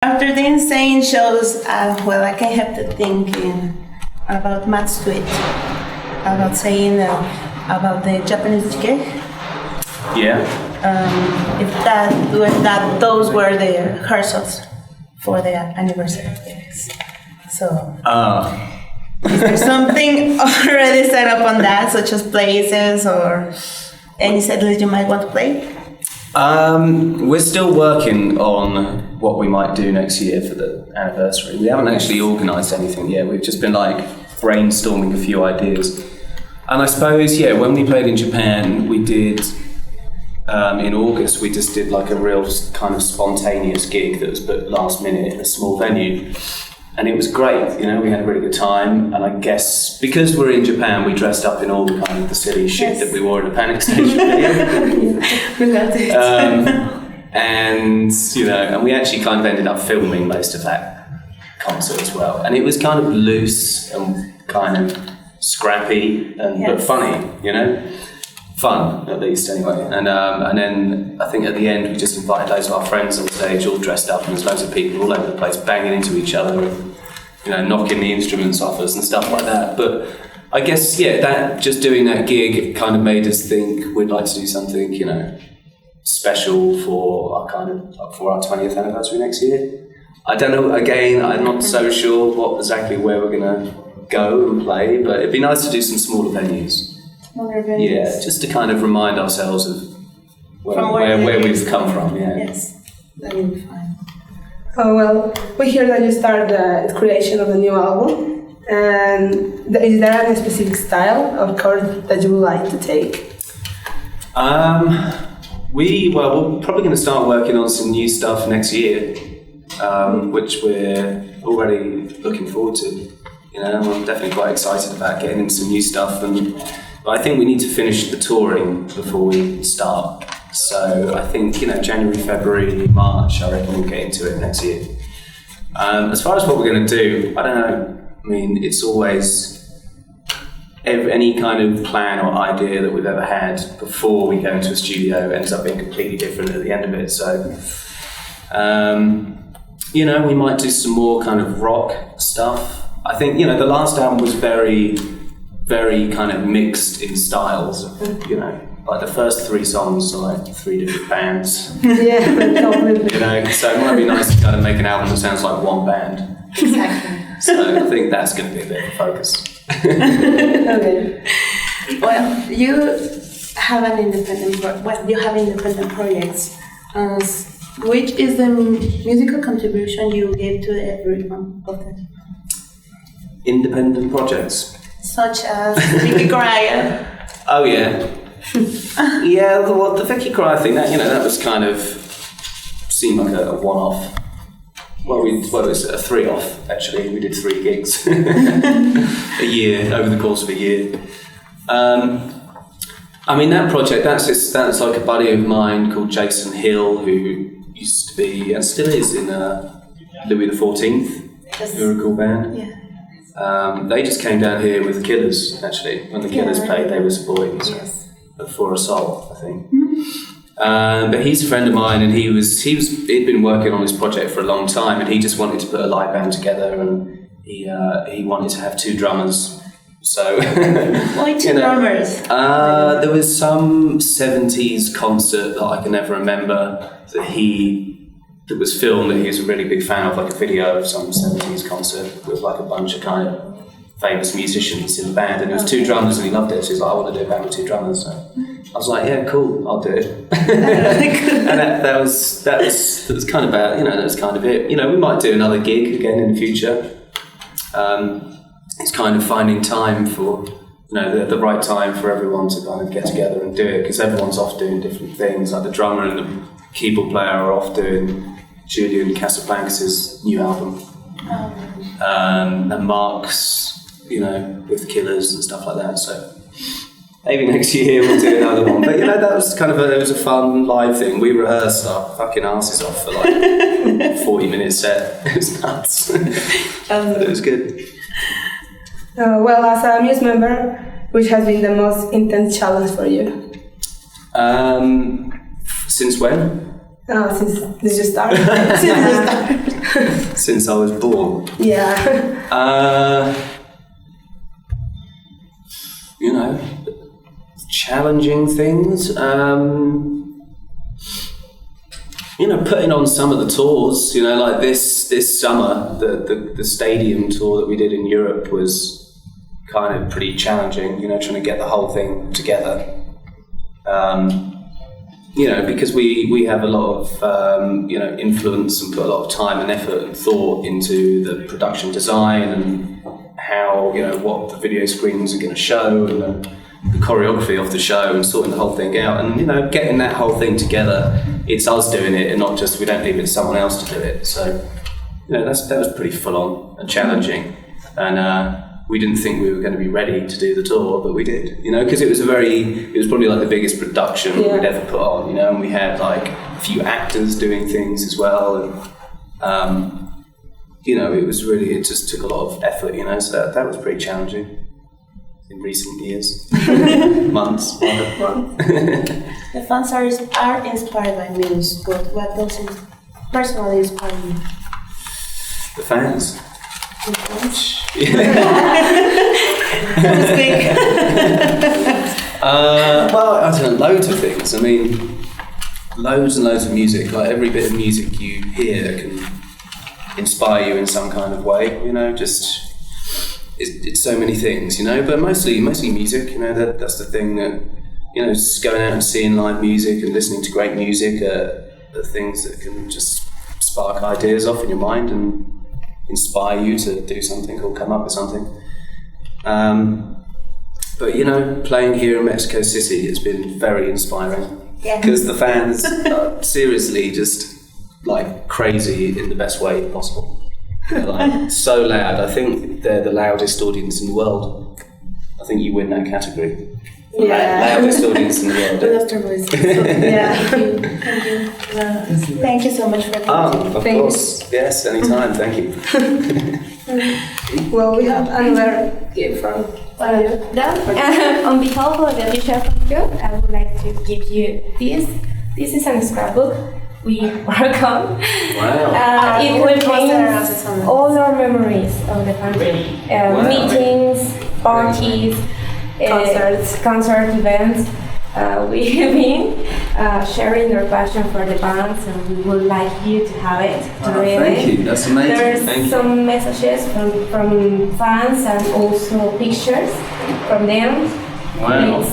After the insane shows, well, I can have to thinking about Matt's tweet, about saying about the Japanese gig. Yeah. If those were the rehearsals for the anniversary gigs. So, is there something already set up on that, such as places or any set list you might want to play? We're still working on what we might do next year for the anniversary. We haven't actually organised anything yet. We've just been brainstorming a few ideas. And I suppose, when we played in Japan, we did, in August, we just did a real kind of spontaneous gig that was booked last minute in a small venue. And it was great, we had a really good time. And I guess because we're in Japan, we dressed up in all the kind of the silly shit that we wore in the Panic Station video. And we actually kind of ended up filming most of that concert as well. And it was kind of loose and kind of scrappy, but funny, fun at least anyway. And then I think at the end we just invited loads of our friends on stage, all dressed up, and there's loads of people all over the place banging into each other, and knocking the instruments off us and stuff like that. But I guess that just doing that gig kind of made us think we'd like to do something special for our 20th anniversary next year. I don't know. Again, I'm not so sure exactly where we're gonna go and play, but it'd be nice to do some smaller venues. Yeah, just to kind of remind ourselves of where we've come from. Yeah. Yes, that will be fine. Oh well, we hear that you started the creation of a new album, and is there any specific style of chord that you would like to take? We're probably going to start working on some new stuff next year, which we're already looking forward to. I'm definitely quite excited about getting into some new stuff, but I think we need to finish the touring before we start. So I think, January, February, March, I reckon we'll get into it next year. As far as what we're going to do, I don't know. I mean, it's always any kind of plan or idea that we've ever had before we go into a studio ends up being completely different at the end of it. So, we might do some more kind of rock stuff. I think, the last album was very, very kind of mixed in styles, Like the first 3 songs are like 3 different bands. Yeah, so it might be nice to kind of make an album that sounds like one band. Exactly. So I think that's going to be a bit of a focus. Okay. Well, you have independent projects. Which is the musical contribution you gave to every one of them? Independent projects? Such as Vicky Cry. Oh yeah. The Vicky Cry thing, that was kind of seemed like a one-off. Well, it was a 3-off actually. We did 3 gigs a year over the course of a year. That project that's like a buddy of mine called Jason Hill, who used to be and still is in Louis XIV. They were a cool band. Yeah. They just came down here with the Killers actually. When the Killers played, they were supporting us. Yes. For Assault, I think. But he's a friend of mine, and he'd been working on this project for a long time, and he just wanted to put a live band together, and he wanted to have 2 drummers. So why 2 drummers? There was some 70s concert that I can never remember that was filmed that he was a really big fan of, like a video of some 70s concert with like a bunch of kind of famous musicians in the band, and it was 2 drummers, and he loved it. So he's like, I want to do a band with 2 drummers. So I was like, yeah, cool, I'll do it. And that was kind of about, that was kind of it. We might do another gig again in the future. It's kind of finding time for, the right time for everyone to kind of get together and do it, because everyone's off doing different things. Like the drummer and the keyboard player are off doing Julian Casablancas' new album, and Mark's, with Killers and stuff like that. So maybe next year we'll do another one. But that was it was a fun live thing. We rehearsed our fucking asses off for like 40-minute set. It was nuts. But it was good. Well, as a Muse member, which has been the most intense challenge for you? Since when? Since you started. Since you started. Since I was born. Yeah. You know, challenging things. You know, putting on some of the tours. You know, like this summer, the stadium tour that we did in Europe was kind of pretty challenging. You know, trying to get the whole thing together. You know, because we have a lot of you know, influence and put a lot of time and effort and thought into the production design and how, you know, what the video screens are going to show and the choreography of the show and sorting the whole thing out and, you know, getting that whole thing together. It's us doing it and not just, we don't leave it to someone else to do it. So, you know, that was pretty full on and challenging. And we didn't think we were going to be ready to do the tour, but we did, you know, because it was probably like the biggest production we'd ever put on, you know, and we had like a few actors doing things as well. And, you know, it just took a lot of effort, you know, so that was pretty challenging in recent years, months. The fans are inspired by Muse, but what does it personally inspire you? The fans. The fans? Well, I don't know, loads of things. I mean, loads and loads of music. Like every bit of music you hear can inspire you in some kind of way. You know, just it's so many things. You know, but mostly music. You know, that's the thing that, you know, just going out and seeing live music and listening to great music are things that can just spark ideas off in your mind and inspire you to do something or come up with something. But, you know, playing here in Mexico City has been very inspiring because the fans are seriously just like crazy in the best way possible. They're like so loud. I think they're the loudest audience in the world. I think you win that category. Loudest audience in the world. Thank you so much for coming. Of course. Yes, anytime. Thank you. Well, we have another gift from On behalf of the official group, I would like to give you this. This is a scrapbook we work on. Wow. It contains all our memories of the country, meetings, parties, concert events. We have been sharing our passion for the bands, and we would like you to have it. Thank you, that's amazing. There's some messages from fans and also pictures from them. Wow. It's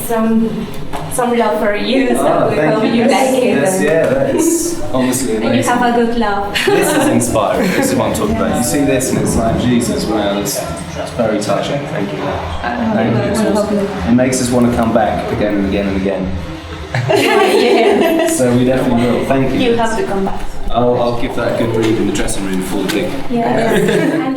some love for you, so we hope you like it. Yes, yeah, that is honestly amazing. And you have a good love. This is inspiring. This is what I'm talking about. You see this and it's like, Jesus, wow, it's very touching. Thank you. Thank you. It's awesome. It makes us want to come back again and again and again. Yeah. So we definitely will. Thank you. You have to come back. I'll give that a good read in the dressing room before the gig. Yeah. And